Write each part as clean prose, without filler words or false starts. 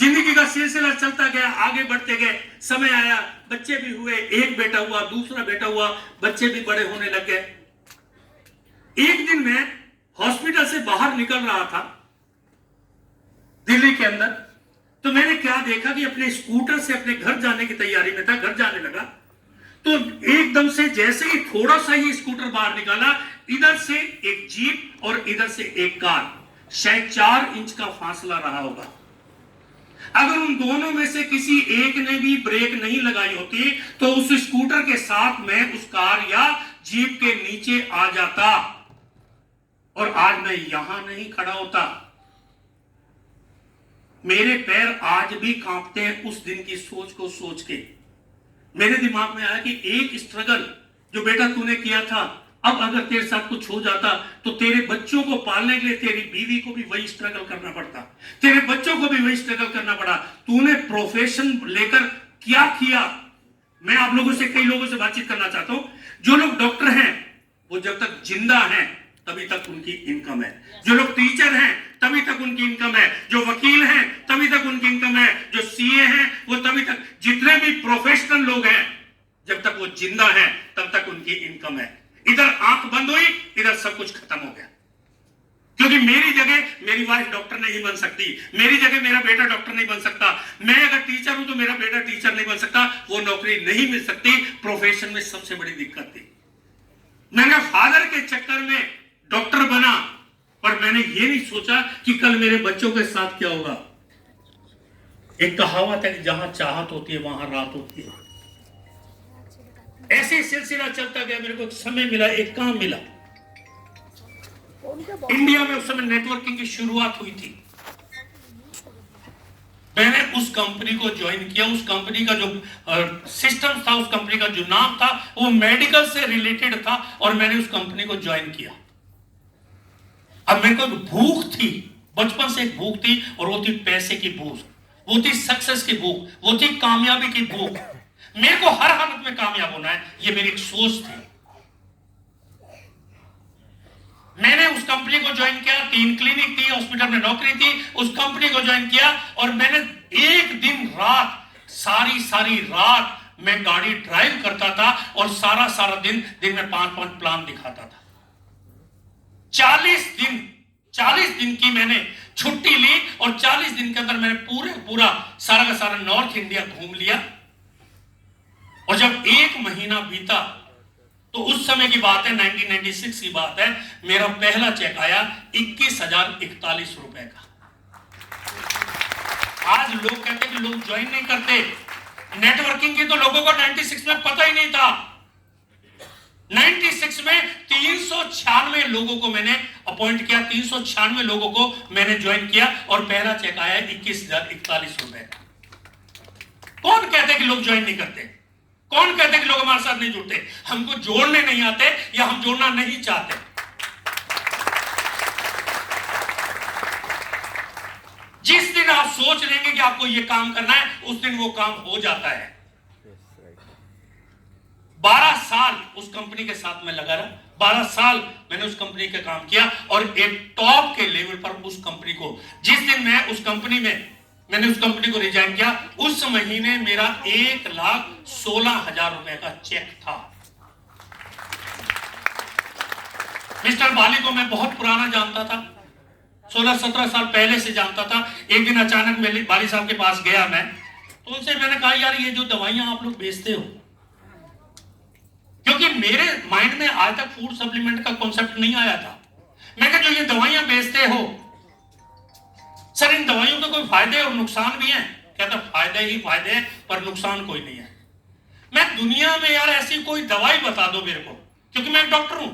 जिंदगी का सिलसिला चलता गया, आगे बढ़ते गए, समय आया, बच्चे भी हुए, एक बेटा हुआ, दूसरा बेटा हुआ, बच्चे भी बड़े होने लग गए। एक दिन मैं हॉस्पिटल से बाहर निकल रहा था दिल्ली के अंदर, तो मैंने क्या देखा कि अपने स्कूटर से अपने घर जाने की तैयारी में था, घर जाने लगा, तो एकदम से जैसे ही थोड़ा सा ही स्कूटर बाहर निकाला, इधर से एक जीप और इधर से एक कार, शायद 4 इंच का फासला रहा होगा। अगर उन दोनों में से किसी एक ने भी ब्रेक नहीं लगाई होती तो उस स्कूटर के साथ मैं उस कार या जीप के नीचे आ जाता और आज मैं यहां नहीं खड़ा होता। मेरे पैर आज भी कांपते हैं उस दिन की सोच को सोच के। मेरे दिमाग में आया कि एक स्ट्रगल जो बेटा तूने किया था, अब अगर तेरे साथ कुछ हो जाता तो तेरे बच्चों को पालने के लिए तेरी बीवी को भी वही स्ट्रगल करना पड़ता, तेरे बच्चों को भी वही स्ट्रगल करना पड़ा। तूने प्रोफेशन लेकर क्या किया? मैं आप लोगों से, कई लोगों से बातचीत करना चाहता हूं। जो लोग डॉक्टर हैं वो जब तक जिंदा हैं तभी तक उनकी इनकम है, जो लोग टीचर हैं तभी तक उनकी इनकम है, जो वकील हैं तभी तक उनकी इनकम है, जो सीए हैं वो तभी तक, जितने भी प्रोफेशनल लोग हैं जब तक वो जिंदा हैं तब तक उनकी इनकम है। इधर आंख बंद हुई, इधर सब कुछ खत्म हो गया। क्योंकि मेरी जगह मेरी वाइफ डॉक्टर नहीं बन सकती, मेरी जगह मेरा बेटा डॉक्टर नहीं बन सकता, मैं अगर टीचर हूं तो मेरा बेटा टीचर नहीं बन सकता, वो नौकरी नहीं मिल सकती। प्रोफेशन में सबसे बड़ी दिक्कत थी। मैंने फादर के चक्कर में डॉक्टर बना, पर मैंने ये नहीं सोचा कि कल मेरे बच्चों के साथ क्या होगा। एक कहावत है कि जहां चाहत होती है वहां रात होती है। ऐसे सिलसिला चलता गया। मेरे को एक समय मिला, एक काम मिला। इंडिया में उस समय नेटवर्किंग की शुरुआत हुई थी। मैंने उस कंपनी को ज्वाइन किया। उस कंपनी का जो सिस्टम था, उस कंपनी का जो नाम था वो मेडिकल से रिलेटेड था और मैंने उस कंपनी को ज्वाइन किया। अब मेरे को भूख थी, बचपन से एक भूख थी और वो थी पैसे की भूख, वो थी सक्सेस की भूख, वो थी कामयाबी की भूख। मेरे को हर हालत में कामयाब होना है, ये मेरी एक सोच थी। मैंने उस कंपनी को ज्वाइन किया। 3 क्लिनिक थी, हॉस्पिटल में नौकरी थी, उस कंपनी को ज्वाइन किया और मैंने एक दिन रात, सारी रात मैं गाड़ी ड्राइव करता था और सारा दिन में 5-5 प्लान दिखाता था। 40 दिन की मैंने छुट्टी ली और 40 दिन के अंदर मैंने पूरा सारा का सारा नॉर्थ इंडिया घूम लिया। और जब 1 महीना बीता तो उस समय की बात है, 1996 की बात है, मेरा पहला चेक आया 21,041 रुपए का। आज लोग कहते हैं कि लोग ज्वाइन नहीं करते नेटवर्किंग की, तो लोगों को 96 में पता ही नहीं था। 96 में 396 लोगों को मैंने अपॉइंट किया, 396 लोगों को मैंने ज्वाइन किया और पहला चेक आया 21,041 रुपए का। कौन कहते कि लोग ज्वाइन नहीं करते? कौन कहते कि लोग हमारे साथ नहीं जुड़ते? हमको जोड़ने नहीं आते या हम जोड़ना नहीं चाहते। जिस दिन आप सोच लेंगे कि आपको यह काम करना है, उस दिन वो काम हो जाता है। 12 साल उस कंपनी के साथ में लगा रहा, 12 साल मैंने उस कंपनी का काम किया और एक टॉप के लेवल पर उस कंपनी को, जिस दिन मैंने उस कंपनी को रिजाइन किया, उस महीने मेरा 1,16,000 रुपए का चेक था। मिस्टर बाली को मैं बहुत पुराना जानता था, 16-17 साल पहले से जानता था। एक दिन अचानक मैं बाली साहब के पास गया मैं, तो उनसे मैंने कहा, यार ये जो दवाइयां आप लोग बेचते हो, क्योंकि मेरे माइंड में आज तक फूड सप्लीमेंट का कॉन्सेप्ट नहीं आया था। मैं कहा, जो ये दवाइयां बेचते हो सर, इन दवाइयों के कोई फायदे और नुकसान भी हैं? कहता, फायदे ही फायदे हैं पर नुकसान कोई नहीं है। मैं दुनिया में यार ऐसी कोई दवाई बता दो मेरे को, क्योंकि मैं एक डॉक्टर हूं,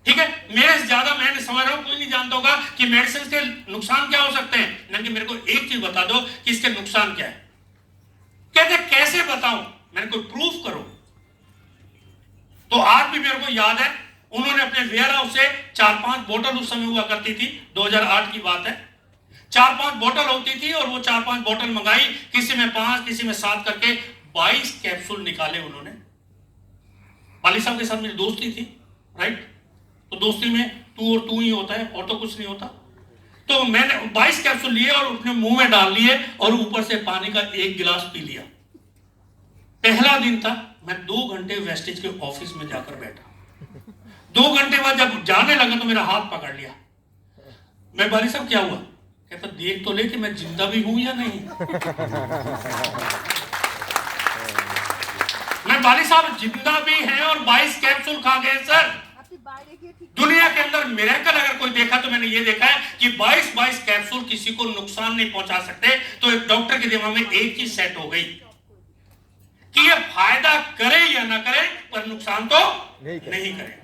ठीक है, मेरे से ज्यादा मैंने समझ रहा हूं कोई नहीं जानता होगा कि मेडिसिन के नुकसान क्या हो सकते हैं, ना कि मेरे को एक चीज बता दो कि इसके नुकसान क्या है। कहते, कैसे बताऊं? मैंने कोई प्रूफ करो। तो आज भी मेरे को याद है, उन्होंने अपने वेयर हाउस से 4-5 बोतल, उस समय हुआ करती थी, 2008 की बात है, 4-5 बोतल होती थी और वो 4-5 बोतल मंगाई, किसी में 5 किसी में 7 करके 22 कैप्सूल निकाले उन्होंने। वाली साहब के साथ मेरी दोस्ती थी, राइट? तो दोस्ती में तू और तू ही होता है और तो कुछ नहीं होता। तो मैंने 22 कैप्सूल लिए और अपने मुंह में डाल लिए और ऊपर से पानी का 1 गिलास पी लिया। पहला दिन था, मैं 2 घंटे वेस्टेज के ऑफिस में जाकर बैठा। 2 घंटे बाद जब जाने लगा तो मेरा हाथ पकड़ लिया। मैं बाली साहब क्या हुआ? कहता देख तो ले कि मैं जिंदा भी हूं या नहीं। मैं बाली साहब जिंदा भी है और 22 कैप्सूल खा गए सर। दुनिया के अंदर मिरेकल अगर कोई देखा तो मैंने ये देखा है कि 22 कैप्सूल किसी को नुकसान नहीं पहुंचा सकते। तो एक डॉक्टर के दिमाग में एक चीज सेट हो गई कि ये फायदा करे या ना करे पर नुकसान तो नहीं करे।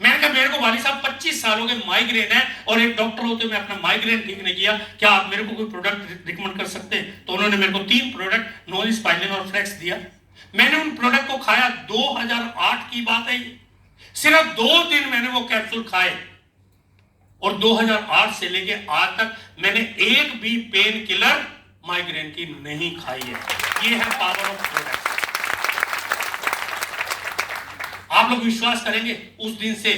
मैंने कहा मेरे को वाली साहब 25 साल हो गए माइग्रेन है और एक डॉक्टर होते मैं अपना माइग्रेन ठीक नहीं किया, क्या आप मेरे को कोई प्रोडक्ट रिकमेंड कर सकते हैं? तो उन्होंने मेरे को 3 प्रोडक्ट नोनी स्पाइलिन और फ्लेक्स दिया। मैंने उन प्रोडक्ट को खाया। 2008 की बात है, सिर्फ 2 दिन मैंने वो कैप्सूल खाए और 2008 से लेके आज तक मैंने एक भी पेन किलर माइग्रेन की नहीं खाई है। ये है पावर ऑफ प्रोडक्ट। आप लोग विश्वास करेंगे उस दिन से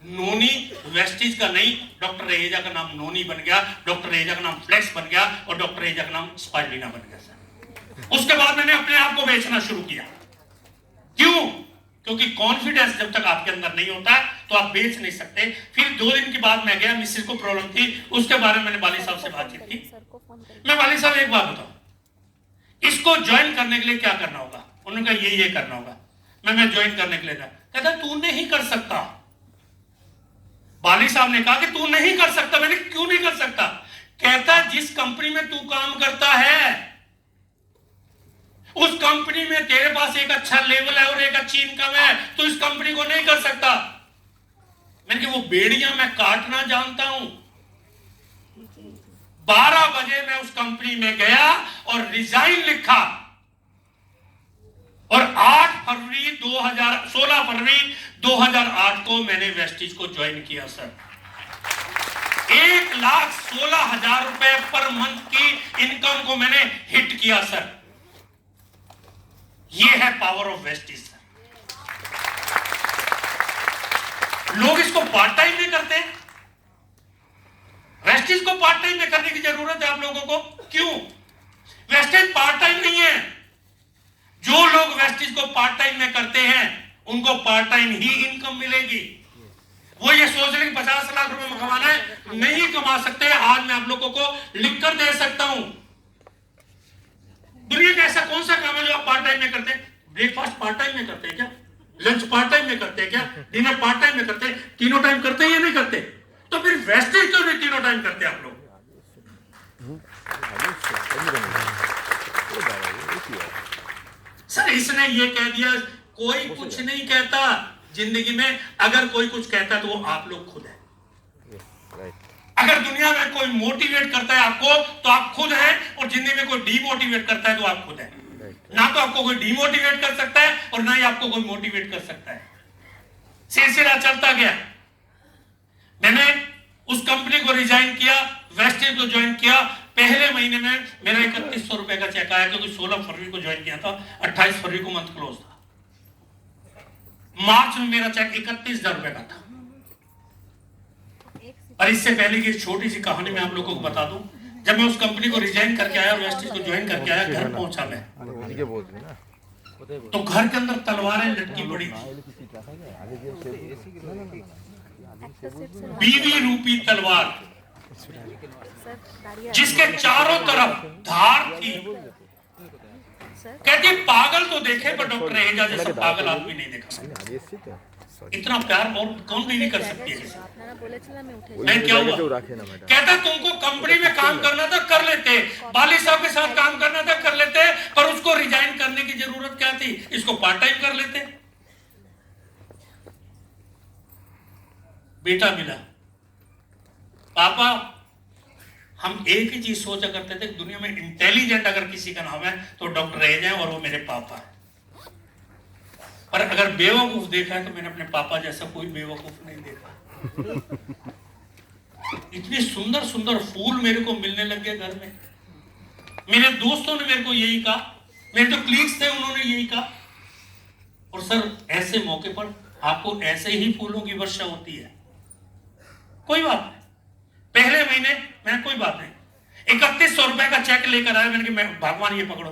नोनी वेस्टेज का नहीं, डॉक्टर रहेजा का नाम नोनी बन गया, डॉक्टर रहेजा का नाम फ्लेक्स बन गया और डॉक्टर रहेजा का नाम स्पाइरुलिना बन गया सर। उसके बाद मैंने अपने आप को बेचना शुरू किया। क्यों? क्योंकि कॉन्फिडेंस जब तक आपके अंदर नहीं होता तो आप बेच नहीं सकते। फिर 2 दिन के बाद मैं गया, मिसेस को प्रॉब्लम थी, उसके बारे में मैंने वाली साहब से बातचीत की। मैं वाली साहब एक बात बताऊं, इसको ज्वाइन करने के लिए क्या करना होगा? उन्होंने कहा ये करना होगा। मैं ज्वाइन करने के लिए था। कहता तू नहीं कर सकता। वाली साहब ने कहा कि तू नहीं कर सकता। मैंने क्यों नहीं कर सकता? कहता जिस कंपनी में तू काम करता है उस कंपनी में तेरे पास एक अच्छा लेवल है और एक अच्छी इनकम है, तो इस कंपनी को नहीं कर सकता। मैंने कहा वो बेड़ियां मैं काटना जानता हूं। 12 बजे मैं उस कंपनी में गया और रिजाइन लिखा और 16 फरवरी 2008 को मैंने वेस्टेज को ज्वाइन किया सर। 1,16,000 रुपए पर मंथ की इनकम को मैंने हिट किया सर। ये है पावर ऑफ वेस्टेज सर। लोग इसको पार्ट टाइम में करते हैं। वेस्टेज को पार्ट टाइम में करने की जरूरत है आप लोगों को। क्यों? वेस्टेज पार्ट टाइम नहीं है। जो लोग वेस्टेज को पार्ट टाइम में करते हैं उनको पार्ट टाइम ही इनकम मिलेगी। वो ये सोच रहे 50 लाख रुपए में कमाना है, नहीं कमा सकते। आज मैं आप लोगों को लिखकर दे सकता हूं। दुनिया का ऐसा कौन सा काम है जो आप पार्ट टाइम में करते हैं? ब्रेकफास्ट पार्ट टाइम में करते हैं क्या? लंच पार्ट टाइम में करते हैं क्या? डिनर पार्ट टाइम में करते हैं? तीनों टाइम करते हैं या नहीं करते? तो फिर वेस्टेज क्यों नहीं तीनों टाइम करते आप लोग? सर इसने ये कह दिया, कोई कुछ नहीं कहता जिंदगी में। अगर कोई कुछ कहता है तो वो आप लोग खुद है। अगर दुनिया में कोई मोटिवेट करता है आपको तो आप खुद हैं, और जिंदगी में कोई डीमोटिवेट करता है तो आप खुद हैं। ना तो आपको कोई डीमोटिवेट कर सकता है और ना ही आपको कोई मोटिवेट कर सकता है। सिलसिला चलता गया। मैंने उस कंपनी को रिजाइन किया, वेस्टेज को ज्वाइन किया। पहले महीने में मेरा 3100 रुपए का चेक आया, क्योंकि 16 फरवरी को ज्वाइन किया था, 28 फरवरी को मंथ क्लोज था। मार्च में मेरा चेक 31,000 रुपए का था। और इससे पहले की छोटी सी कहानी मैं आप लोगों को बता दूं। जब मैं उस कंपनी को रिजाइन करके आया और वेस्टेज को ज्वाइन करके आया, घर पहुंचा मैं, तो घर के अंदर तलवारें लटकी पड़ी थी। 20 रूपी तलवार जिसके चारों तरफ धार थी। कहती पागल तो देखे पर डॉक्टर रहेजा जैसा पागल आदमी नहीं देखा। इतना प्यार और कौन भी नहीं कर सकती है। मैं क्या हुआ? कहता तुमको कंपनी में काम करना था कर लेते, बाली साहब के साथ काम करना था कर लेते, पर उसको रिजाइन करने की जरूरत क्या थी? इसको पार्ट टाइम कर लेते। बेटा मिला, पापा हम एक ही चीज सोचा करते थे, दुनिया में इंटेलिजेंट अगर किसी का नाम है तो डॉक्टर रहेजा है और वो मेरे पापा है। पर अगर बेवकूफ देखा है तो मैंने अपने पापा जैसा कोई बेवकूफ नहीं देखा। इतने सुंदर सुंदर फूल मेरे को मिलने लग गए घर में। मेरे दोस्तों ने मेरे को यही कहा, मेरे जो क्लीग्स थे उन्होंने यही कहा। और सर ऐसे मौके पर आपको ऐसे ही फूलों की वर्षा होती है। कोई बात नहीं, पहले महीने मैंने कोई बात नहीं, 3100 रुपए का चेक लेकर आया। मैंने कहा भगवान ये पकड़ो।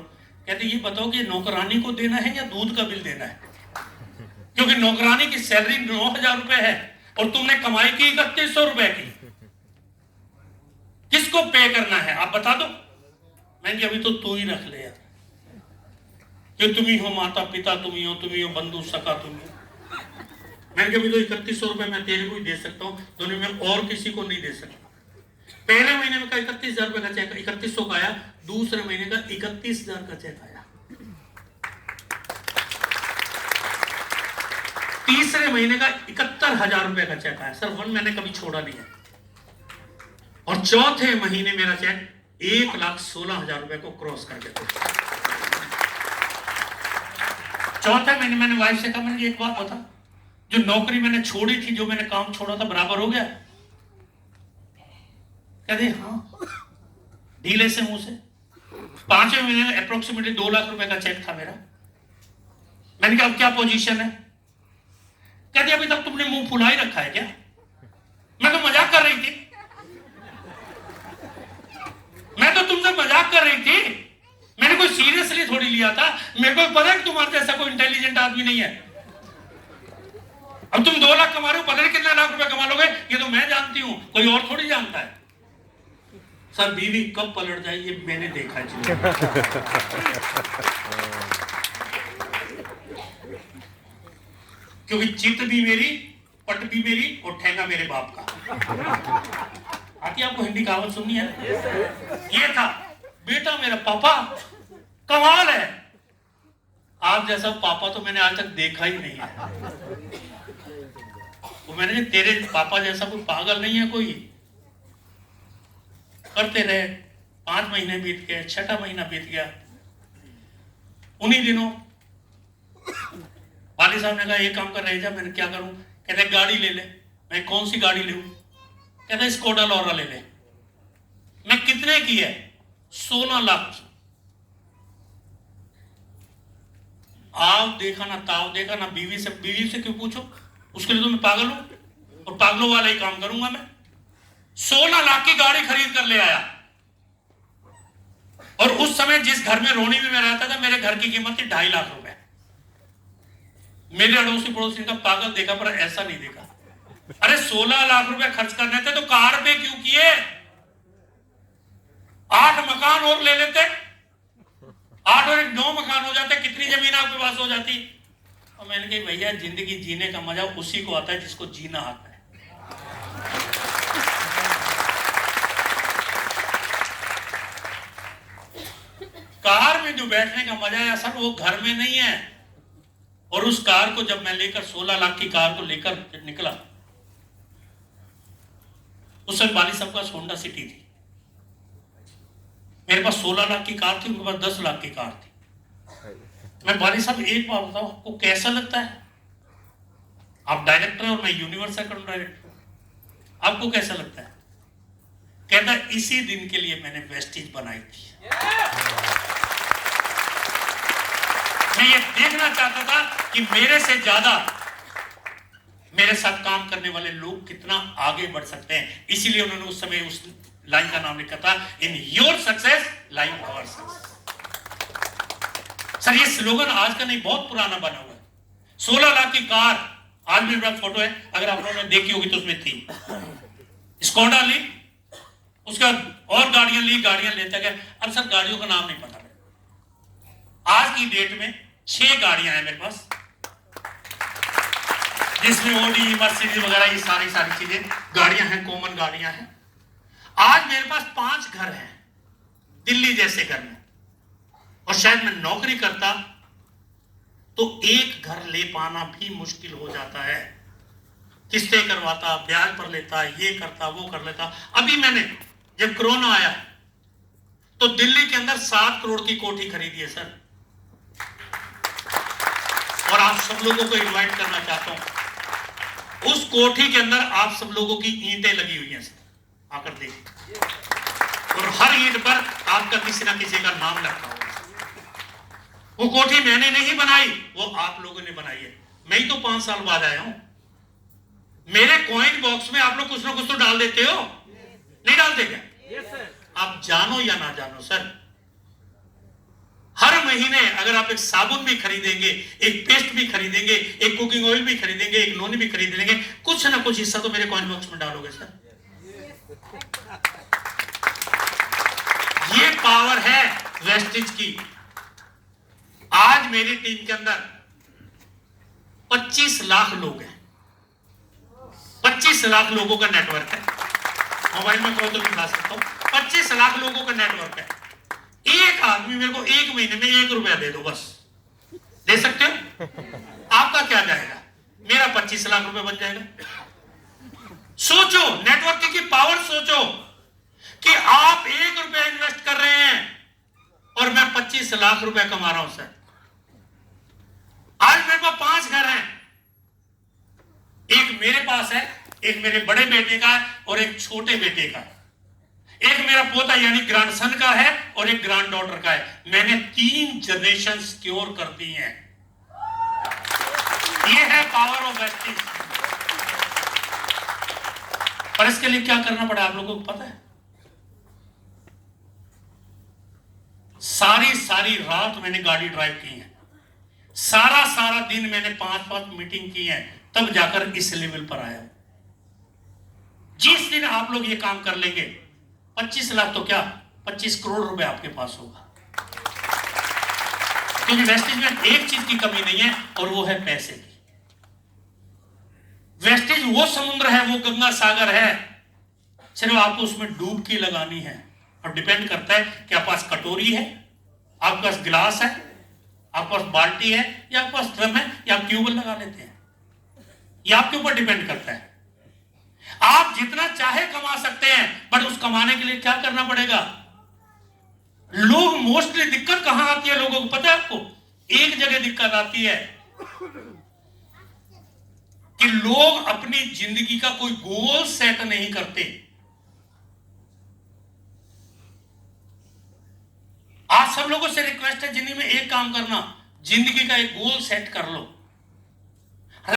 कहते ये बताओ कि नौकरानी को देना है या दूध का बिल देना है, क्योंकि नौकरानी की सैलरी 9000 रुपए है और तुमने कमाई की 3100 रुपए की, किसको पे करना है आप बता दो। मैंने कहा अभी तो तू ही रख ले यार, कि तुम ही हो माता पिता, तुम ही हो बंधु सखा, तुम ही हो। मैंने कहा अभी तो 3100 रुपए मैं तेरे को ही दे सकता हूँ, दुनिया में और किसी को नहीं दे सकता। पहले महीने में का 31,000 रुपए का चेक 3100 का आया, दूसरे महीने का 31,000 का चेक आया, तीसरे महीने का 71,000 रुपए का चेक आया। सर वन मैंने कभी छोड़ा नहीं है। और चौथे महीने मेरा चेक 1,16,000 रुपए को क्रॉस कर गया। चौथे महीने मैंने वाइफ से कहा, मैंने एक बात बता, जो नौकरी मैंने छोड़ी थी, जो मैंने काम छोड़ा था, बराबर हो गया? कहते हाँ, ढीले से मुंह से। पांचवें महीने में अप्रोक्सीमेटली 2 लाख रुपए का चेक था मेरा। मैंने कहा अब क्या पोजीशन है? कहते अभी तक तुमने मुंह फुला ही रखा है क्या? मैं तो मजाक कर रही थी, मैं तो तुमसे मजाक कर रही थी, मैंने कोई सीरियसली थोड़ी लिया था। मेरे को पता है कि तुम्हारे जैसा कोई इंटेलिजेंट आदमी नहीं है। अब तुम 2 लाख कमा रहे हो, पता नहीं कितने लाख रुपए कमा लोगे, ये तो मैं जानती हूं, कोई और थोड़ी जानता है। सर बीवी कब पलट जाए ये मैंने देखा है। क्योंकि चित भी मेरी, पट भी मेरी और ठेंगा मेरे बाप का। आती आपको हिंदी कहावत सुननी है? ये था बेटा मेरा पापा कमाल है। आप जैसा पापा तो मैंने आज तक देखा ही नहीं है। तो मैंने कहा तेरे पापा जैसा कोई पागल नहीं है कोई। करते रहे, 5 महीने बीत गए, 6ठा महीना बीत गया। उन्हीं दिनों वाली साहब ने कहा एक काम कर रहे जा। मैंने क्या करूं? कहते गाड़ी ले ले। मैं कौन सी गाड़ी लूं? कहते स्कोडा लोरा ले ले। मैं कितने की है? 16 लाख की। आप देखा ना ताव देखा ना। बीवी से क्यों पूछो? उसके लिए तो मैं पागल हूं और पागलों वाला ही काम करूंगा मैं। 16 लाख की गाड़ी खरीद कर ले आया। और उस समय जिस घर में रोनी में मैं रहता था, मेरे घर की कीमत थी 2.5 लाख रुपए। मेरे अड़ोसी पड़ोसी का पागल देखा पर ऐसा नहीं देखा। अरे 16 लाख रुपए खर्च करने थे तो कार पे क्यों किए? 8 मकान और ले लेते, 8 और 9 मकान हो जाते, कितनी जमीन आपके पास हो जाती। और मैंने कहा भैया जिंदगी जीने का मजा उसी को आता है जिसको जीना आता है। कार में जो बैठने का मजा है असल वो घर में नहीं है। और उस कार को जब मैं लेकर 16 लाख की कार को लेकर निकला, उस समय वाली साहब का होंडा सिटी थी। मेरे पास 16 लाख की कार थी, उनके पास 10 लाख की कार थी। मैं वाली साहब एक बार बताओ, आपको कैसा लगता है? आप डायरेक्टर हैं और मैं यूनिवर्सल डायरेक्टर हूं, आपको कैसा लगता है? कहता इसी दिन के लिए मैंने वेस्टिज बनाई थी। मैं ये देखना चाहता था कि मेरे से ज्यादा मेरे साथ काम करने वाले लोग कितना आगे बढ़ सकते हैं। इसीलिए उन्होंने उस समय उस लाइन का नाम लिखा था, in your success lies our success. Sir ये स्लोगन आज का नहीं, बहुत पुराना बना हुआ है। 16 लाख की कार, आज भी मेरा फोटो है, अगर आप लोगों ने देखी होगी तो उसमें थी। स्कोडा ली, उसके बाद और गाड़ियां ली, गाड़ियां लेता गया। अब सर गाड़ियों का नाम नहीं पता। आज की डेट में 6 गाड़ियां हैं मेरे पास, जिसमें ओडी, मर्सिडीज वगैरह ये सारी चीजें गाड़ियां हैं, कॉमन गाड़ियां हैं। आज मेरे पास 5 घर हैं दिल्ली जैसे घर में, और शायद मैं नौकरी करता तो एक घर ले पाना भी मुश्किल हो जाता है। किस्तें करवाता, ब्याज पर लेता, ये करता वो कर लेता। अभी मैंने जब कोरोना आया तो दिल्ली के अंदर 7 करोड़ की कोठी खरीदी है सर। और आप सब लोगों को इनवाइट करना चाहता हूं, उस कोठी के अंदर आप सब लोगों की ईंटें लगी हुई हैं सर, आकर देखिए। और हर ईंट पर आपका किसी ना किसी का नाम लिखा होगा। वो कोठी मैंने नहीं बनाई, वो आप लोगों ने बनाई है। मैं ही तो 5 साल बाद आया हूं। मेरे कॉइन बॉक्स में आप लोग कुछ ना कुछ तो डाल देते हो। नहीं डालते क्या? आप जानो या ना जानो सर, हर महीने अगर आप एक साबुन भी खरीदेंगे, एक पेस्ट भी खरीदेंगे, एक कुकिंग ऑयल भी खरीदेंगे, एक नॉन भी खरीद लेंगे, कुछ ना कुछ हिस्सा तो मेरे कॉइन बॉक्स में डालोगे सर। ये पावर है वेस्टेज की। आज मेरी टीम के अंदर 25 लाख लोग हैं, 25 लाख लोगों का नेटवर्क है। मोबाइल में कहो तो दिखा सकता हूं, 25 लाख लोगों का नेटवर्क है। एक आदमी मेरे को एक महीने में 1 रुपया दे दो, बस दे सकते हो? आपका क्या जाएगा? मेरा 25 लाख रुपए बन जाएगा। सोचो नेटवर्क की पावर, सोचो कि आप 1 रुपया इन्वेस्ट कर रहे हैं और मैं 25 लाख रुपया कमा रहा हूं सर। आज मेरे पास 5 घर हैं, एक मेरे पास है, एक मेरे बड़े बेटे का है और एक छोटे बेटे का है, एक मेरा पोता यानी ग्रैंडसन का है और एक ग्रैंड डॉटर का है। मैंने 3 जनरेशन सिक्योर कर दी हैं। ये है पावर ऑफ वेस्टेज। पर इसके लिए क्या करना पड़ा आप लोगों को पता है? सारी रात मैंने गाड़ी ड्राइव की है, सारा दिन मैंने 5 मीटिंग की है, तब जाकर इस लेवल पर आया। जिस दिन आप लोग ये काम कर लेंगे, 25 लाख तो क्या 25 करोड़ रुपए आपके पास होगा। क्योंकि वेस्टेज में एक चीज की कमी नहीं है और वो है पैसे की। वेस्टेज वो समुद्र है, वो गंगा सागर है, सिर्फ आपको उसमें डुबकी लगानी है। और डिपेंड करता है कि आपके पास कटोरी है, आपके पास गिलास है, आपके पास बाल्टी है, या आपके पास ड्रम है, या आप ट्यूबवेल लगा लेते हैं। यह आपके ऊपर डिपेंड करता है। आप जितना चाहे कमा सकते हैं, बट उस कमाने के लिए क्या करना पड़ेगा? लोग मोस्टली दिक्कत कहां आती है लोगों को पता है आपको? एक जगह दिक्कत आती है कि लोग अपनी जिंदगी का कोई गोल सेट नहीं करते। आज सब लोगों से रिक्वेस्ट है, जिंदगी में एक काम करना, जिंदगी का एक गोल सेट कर लो।